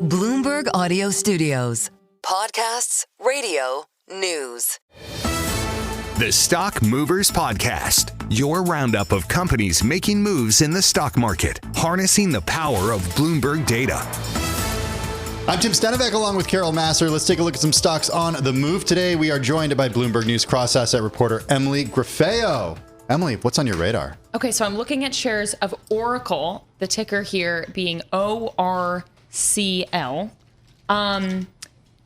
Bloomberg Audio Studios. Podcasts, radio, news. The Stock Movers Podcast, your roundup of companies making moves in the stock market, harnessing the power of Bloomberg data. I'm Tim Stenevec along with Carol Masser. Let's take a look at some stocks on the move today. We are joined by Bloomberg News cross-asset reporter Emily Griffeo. Emily, what's on your radar? Okay, so I'm looking at shares of ORCL, the ticker here being ORCL.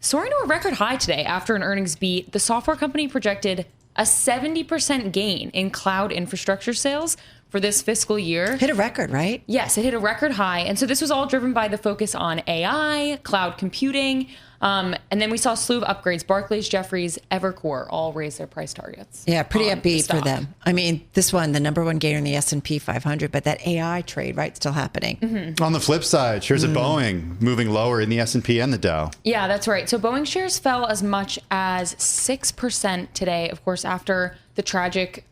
Soaring to a record high today after an earnings beat. The software company projected a 70% gain in cloud infrastructure sales for this fiscal year. Hit a record, right? Yes, it hit a record high. And so this was all driven by the focus on AI, cloud computing. And then we saw a slew of upgrades. Barclays, Jefferies, Evercore all raised their price targets. Yeah, pretty upbeat for them. I mean, this one, the number one gainer in the S&P 500, but that AI trade, right, still happening. Mm-hmm. On the flip side, shares of Boeing moving lower in the S&P and the Dow. Yeah, that's right. So Boeing shares fell as much as 6% today, of course, after the tragic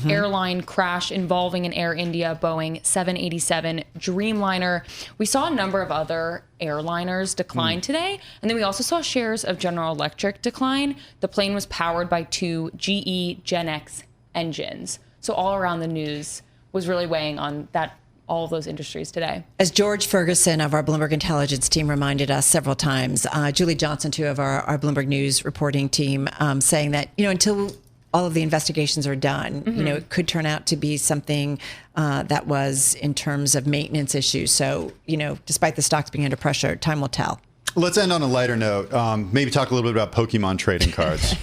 airline crash involving an Air India Boeing 787 Dreamliner. We saw a number of other airliners decline today. And then we also saw shares of General Electric decline. The plane was powered by two GE Gen X engines. So all around the news was really weighing on that, all of those industries today. As George Ferguson of our Bloomberg Intelligence team reminded us several times, Julie Johnson, too, of our Bloomberg News reporting team, saying that, until all of the investigations are done, it could turn out to be something that was in terms of maintenance issues. So, despite the stocks being under pressure, time will tell. Let's end on a lighter note. Maybe talk a little bit about Pokemon trading cards.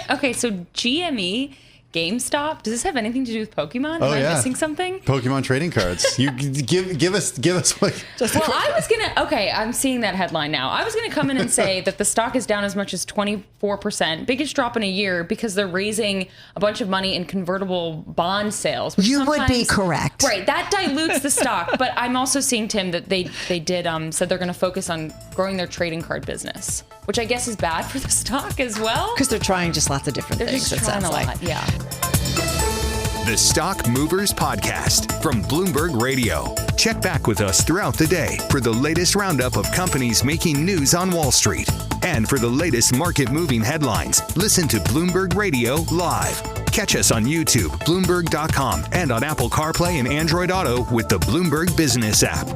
Okay, so GME, GameStop, does this have anything to do with Pokemon? Am I missing something? Pokemon trading cards. You give us what? I'm seeing that headline now. I was going to come in and say that the stock is down as much as 24%, biggest drop in a year because they're raising a bunch of money in convertible bond sales. You would be correct. Right, that dilutes the stock. But I'm also seeing, Tim, that they did said they're going to focus on growing their trading card business, which I guess is bad for the stock as well. Because they're trying just lots of different things. They're just trying a lot, yeah. The Stock Movers Podcast from Bloomberg Radio. Check back with us throughout the day for the latest roundup of companies making news on Wall Street. And for the latest market-moving headlines, listen to Bloomberg Radio live. Catch us on YouTube, Bloomberg.com, and on Apple CarPlay and Android Auto with the Bloomberg Business app.